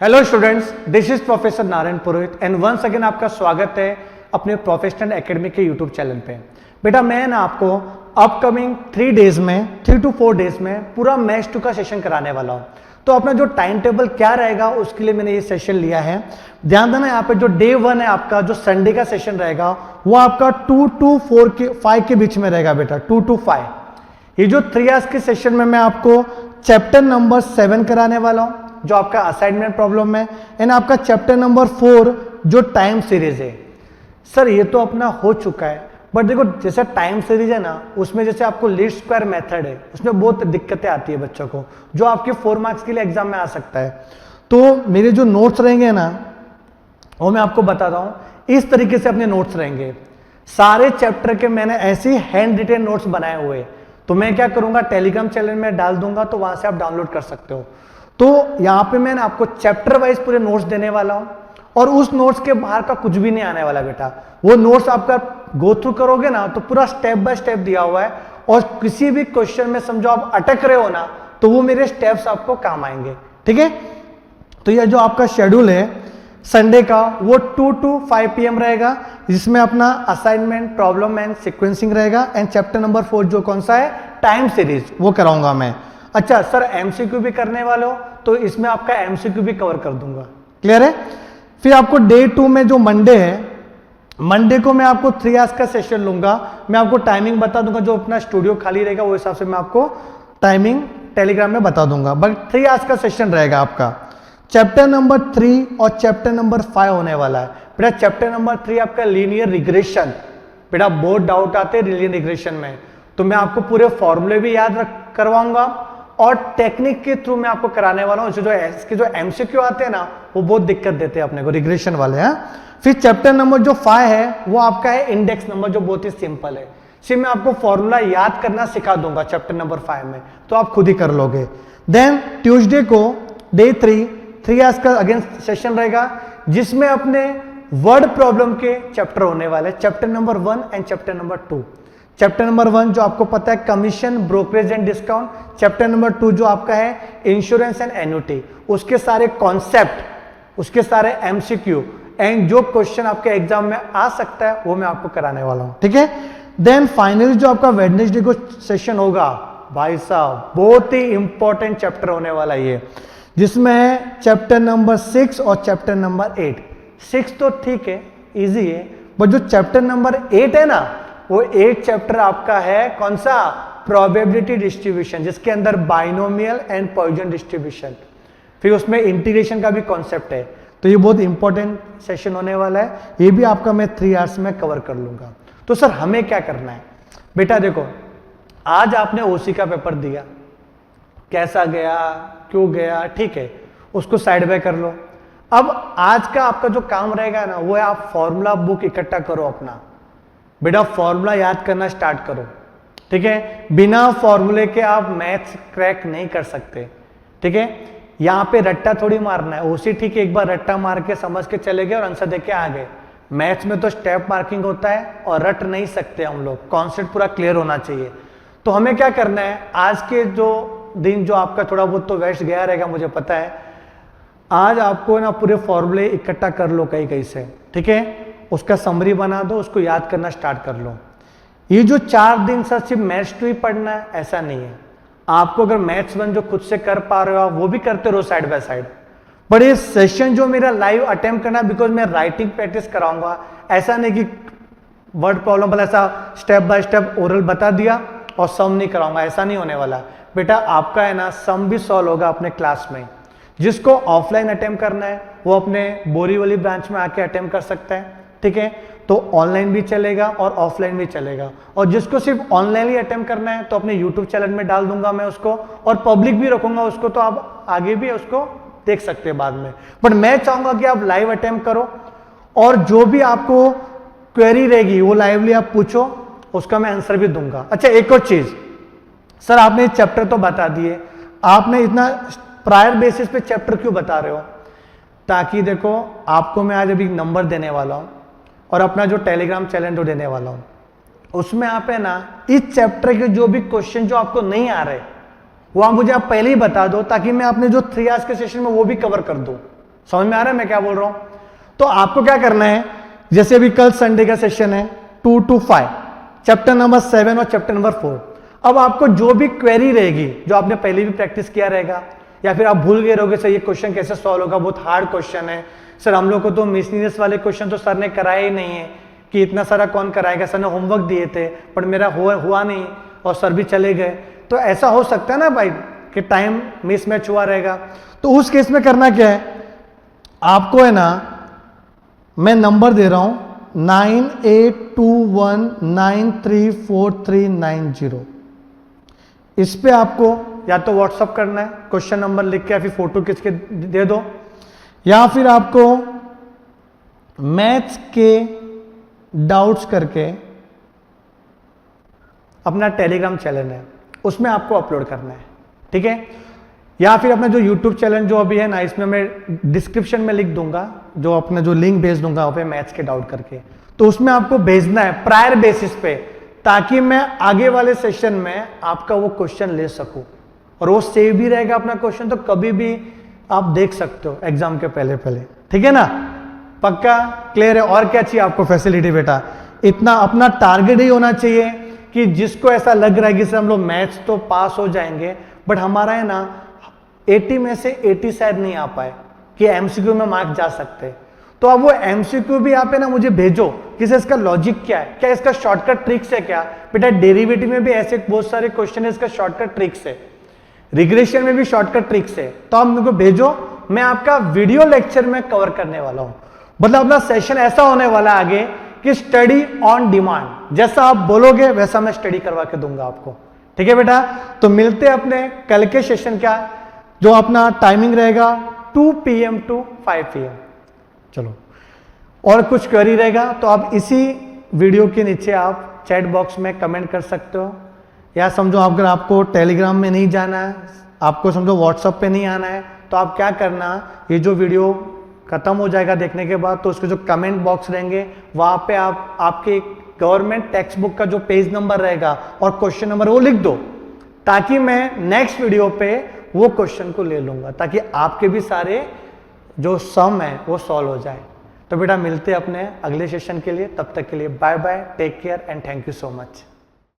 Hello students, this is professor Narayan Purohit and once again आपका स्वागत है अपने प्रोफेशनल एकेडमी के यूट्यूब चैनल पे। बेटा मैं ना आपको अपकमिंग 3 to 4 डेज में पूरा मैथ्स 2 का सेशन कराने वाला हूँ। तो अपना जो टाइम टेबल क्या रहेगा उसके लिए मैंने ये सेशन लिया है। ध्यान देना, यहाँ पे जो डे 1 है आपका, जो संडे का सेशन रहेगा वो आपका 2 to 5 के बीच में रहेगा बेटा, 2 to 5। ये जो 3 आवर्स के सेशन में मैं आपको चैप्टर नंबर 7 कराने वाला हूँ जो आपका असाइनमेंट प्रॉब्लम है, एंड आपका चैप्टर नंबर 4 जो टाइम सीरीज है। सर ये तो अपना हो चुका है, बट देखो जैसे टाइम सीरीज है ना, उसमें जैसे आपको लीस्ट स्क्वायर मेथड है, उसमें बहुत दिक्कतें आती है बच्चों को, जो आपके 4 मार्क्स के लिए एग्जाम में आ सकता है। तो मेरे जो नोट्स रहेंगे ना, वो मैं आपको बताता हूँ, इस तरीके से अपने नोट्स रहेंगे। सारे चैप्टर के मैंने ऐसे हैंड रिटेन नोट्स बनाए हुए, तो मैं क्या करूंगा, टेलीग्राम चैनल में डाल दूंगा, तो वहां से आप डाउनलोड कर सकते हो। तो यहाँ पे मैं आपको चैप्टर वाइज पूरे नोट्स देने वाला हूँ, और उस नोट्स के बाहर का कुछ भी नहीं आने वाला बेटा। वो नोट्स आपका गो थ्रू करोगे ना, तो पूरा स्टेप बाय स्टेप दिया हुआ है, और किसी भी क्वेश्चन में समझो आप अटक रहे हो ना, तो वो मेरे स्टेप्स आपको काम आएंगे। ठीक है, तो यह जो आपका शेड्यूल है संडे का, वो 2 to 5 PM रहेगा, जिसमें अपना असाइनमेंट, प्रॉब्लम एंड सीक्वेंसिंग रहेगा, एंड चैप्टर नंबर 4 जो कौन सा है, टाइम सीरीज, वो कराऊंगा मैं। अच्छा सर एमसीक्यू भी करने वाले हो, तो इसमें आपका एमसीक्यू भी कवर कर दूंगा। क्लियर है? फिर आपको डे 2 में जो मंडे है, मंडे को मैं आपको 3 आवर्स का सेशन लूंगा। मैं आपको टाइमिंग बता दूंगा, जो अपना स्टूडियो खाली रहेगा वो हिसाब से मैं आपको टाइमिंग टेलीग्राम में बता दूंगा, बट 3 आवर्स का सेशन रहेगा आपका। चैप्टर नंबर 3 और चैप्टर नंबर 5 होने वाला है बेटा। चैप्टर नंबर 3 आपका लीनियर रिग्रेशन। बेटा बहुत डाउट आते हैं लीनियर रिग्रेशन में, तो मैं आपको पूरे फॉर्मूले भी याद करवाऊंगा, और टेक्निक के थ्रू मैं आपको कराने वाला हूं। इसके जो एमसीक्यू आते हैं ना, वो बहुत दिक्कत देते हैं अपने को, रिग्रेशन वाले हैं। फिर चैप्टर नंबर जो 5 है वो आपका है इंडेक्स नंबर, जो बहुत ही सिंपल है। सिर्फ मैं आपको फॉर्मूला याद करना सिखा दूंगा चैप्टर नंबर 5 में, तो आप खुद ही कर लोगे। देन ट्यूसडे को डे 3 आवर्स का अगेन सेशन रहेगा, जिसमें अपने वर्ड प्रॉब्लम के चैप्टर होने वाले, chapter number 1 and chapter number 2। Chapter number 1 जो आपको पता है commission, brokerage and discount. Chapter number 2 जो आपका है इंश्योरेंस एंड एन्युटी, उसके सारे कॉन्सेप्ट, उसके सारे एमसीक्यू एंड जो क्वेश्चन आपके एग्जाम में आ सकता है, वो मैं आपको कराने वाला हूं। ठीक है, देन फाइनली जो आपका वेडनेसडे को सेशन होगा, भाई साहब बहुत ही इंपॉर्टेंट चैप्टर होने वाला ये, जिसमें है चैप्टर नंबर 6 और चैप्टर नंबर 8। 6 तो ठीक है, इजी है, बट जो चैप्टर नंबर 8 है ना, वो 8 चैप्टर आपका है कौन सा, प्रोबेबिलिटी डिस्ट्रीब्यूशन, जिसके अंदर बाइनोमियल एंड पॉइजन डिस्ट्रीब्यूशन, फिर उसमें इंटीग्रेशन का भी कॉन्सेप्ट है। तो ये बहुत इंपॉर्टेंट सेशन होने वाला है, ये भी आपका मैं 3 आवर्स में कवर कर लूंगा। तो सर हमें क्या करना है बेटा, देखो आज आपने ओसी का पेपर दिया, कैसा गया, क्यों गया, ठीक है, उसको साइड बाय कर लो। अब आज का आपका जो काम रहेगा ना, वो है आप फॉर्मूला बुक इकट्ठा करो अपना। बेटा फॉर्मूला याद करना स्टार्ट करो। ठीक है, बिना फॉर्मूले के आप मैथ्स क्रैक नहीं कर सकते। ठीक है, यहाँ पे रट्टा थोड़ी मारना है, ओसी ठीक है, एक बार रट्टा मार के समझ के चले गए और आंसर देख के आ गए। मैथ्स में तो स्टेप मार्किंग होता है, और रट नहीं सकते हम लोग, कॉन्सेप्ट पूरा क्लियर होना चाहिए। तो हमें क्या करना है, आज के जो दिन जो आपका थोड़ा बहुत तो वेस्ट गया रहेगा मुझे पता है, आज आपको ना पूरे फॉर्मूले इकट्ठा कर लो कहीं कहीं से। ठीक है, उसका समरी बना दो, उसको याद करना स्टार्ट कर लो। ये जो 4 दिन सर सिर्फ मैथ्स 2 ही पढ़ना है, ऐसा नहीं है। आपको अगर मैथ्स 1 जो खुद से कर पा रहे हो आप, वो भी करते रहो साइड बाय साइड। बट ये सेशन जो मेरा लाइव अटेम्प्ट करना है, बिकॉज मैं राइटिंग प्रैक्टिस कराऊंगा, ऐसा नहीं कि वर्ड प्रॉब्लम वाला ऐसा स्टेप बाय स्टेप ओरल बता दिया और सम नहीं कराऊंगा, ऐसा नहीं होने वाला बेटा। आपका है ना सम भी सॉल्व होगा अपने क्लास में। जिसको ऑफलाइन अटेम्प्ट करना है वो अपने बोरीवली ब्रांच में आके अटेम्प्ट कर सकता है। ठीक है, तो ऑनलाइन भी चलेगा और ऑफलाइन भी चलेगा, और जिसको सिर्फ ऑनलाइन ही अटेम्प्ट करना है तो अपने यूट्यूब चैनल में डाल दूंगा मैं उसको, और पब्लिक भी रखूंगा उसको, तो आप आगे भी उसको देख सकते हैं बाद में। बट मैं चाहूंगा कि आप लाइव अटेम्प्ट करो, और जो भी आपको क्वेरी रहेगी वो लाइवली आप पूछो, उसका मैं आंसर भी दूंगा। अच्छा एक और चीज, सर आपने चैप्टर तो बता दिए, आपने इतना प्रायर बेसिस पे चैप्टर क्यों बता रहे हो, ताकि देखो आपको मैं आज अभी नंबर देने वाला हूं, और अपना जो टेलीग्राम चैनल जो देने वाला हूं, उसमें आप है ना इस चैप्टर के जो भी क्वेश्चन जो आपको नहीं आ रहे, वो आप मुझे आप पहले ही बता दो, ताकि मैं अपने जो 3 आवर्स के सेशन में वो भी कवर कर दूं। समझ में आ रहा है मैं क्या बोल रहा हूं? तो आपको क्या करना है, जैसे अभी कल संडे का सेशन है 2 to 5, चैप्टर नंबर 7 और चैप्टर नंबर 4। अब आपको जो भी क्वेरी रहेगी, जो आपने पहले भी प्रैक्टिस किया रहेगा, या फिर आप भूल गए रहोगे सर ये क्वेश्चन कैसे सॉल्व होगा, बहुत हार्ड क्वेश्चन है सर, हम लोग को तो मिसलिनियस वाले क्वेश्चन तो सर ने कराया ही नहीं है, कि इतना सारा कौन कराएगा, सर ने होमवर्क दिए थे पर मेरा हुआ नहीं और सर भी चले गए। तो ऐसा हो सकता है ना भाई कि टाइम मिसमैच हुआ रहेगा। तो उस केस में करना क्या है, आपको है ना मैं नंबर दे रहा हूं 9821934390, इस पे आपको या तो व्हाट्सअप करना है, क्वेश्चन नंबर लिख के या फिर फोटो खींच के दे दो, या फिर आपको मैथ्स के डाउट्स करके अपना टेलीग्राम चैनल है उसमें आपको अपलोड करना है, ठीक है। या फिर अपना जो यूट्यूब चैनल जो अभी है ना, इसमें मैं डिस्क्रिप्शन में लिख दूंगा, जो अपना जो लिंक भेज दूंगा वहाँ पे मैथ्स के डाउट करके, तो उसमें आपको भेजना है प्रायर बेसिस पे, ताकि मैं आगे वाले सेशन में आपका वो क्वेश्चन ले सकूं, और वो सेव भी रहेगा अपना क्वेश्चन, तो कभी भी आप देख सकते हो एग्जाम के पहले पहले, ठीक है ना। पक्का क्लियर है? और क्या चाहिए आपको फैसिलिटी बेटा, इतना अपना टारगेट ही होना चाहिए कि जिसको ऐसा लग रहा है कि सर हम लोग मैथ्स तो पास हो जाएंगे, बट हमारा है ना 80 में से 80 शायद नहीं आ पाए कि एमसीक्यू में मार्क्स जा सकते, तो अब वो एमसीक्यू भी आप है ना मुझे भेजो कि सर इसका लॉजिक क्या है, क्या इसका शॉर्टकट ट्रिक्स है, क्या बेटा डेरिवेटिव में भी ऐसे बहुत सारे क्वेश्चन है, इसका शॉर्टकट ट्रिक्स है, रिग्रेशन में भी शॉर्टकट ट्रिक्स है, तो आप मेरे को भेजो, मैं आपका वीडियो लेक्चर में कवर करने वाला हूं। मतलब अपना सेशन ऐसा होने वाला आगे कि स्टडी ऑन डिमांड, जैसा आप बोलोगे वैसा मैं स्टडी करवा के दूंगा आपको, ठीक है बेटा। तो मिलते हैं अपने कल के सेशन का, जो अपना टाइमिंग रहेगा 2 PM to 5 PM। चलो, और कुछ क्वेरी रहेगा तो आप इसी वीडियो के नीचे आप चैट बॉक्स में कमेंट कर सकते हो, या समझो अगर आपको टेलीग्राम में नहीं जाना है, आपको समझो व्हाट्सएप पे नहीं आना है, तो आप क्या करना, ये जो वीडियो खत्म हो जाएगा देखने के बाद, तो उसके जो कमेंट बॉक्स रहेंगे वहां पे आप आपके गवर्नमेंट टेक्स्ट बुक का जो पेज नंबर रहेगा और क्वेश्चन नंबर वो लिख दो, ताकि मैं नेक्स्ट वीडियो पे वो क्वेश्चन को ले लूंगा, ताकि आपके भी सारे जो सम है वो सॉल्व हो जाए। तो बेटा मिलते हैं अपने अगले सेशन के लिए, तब तक के लिए bye bye, take care and thank you so much.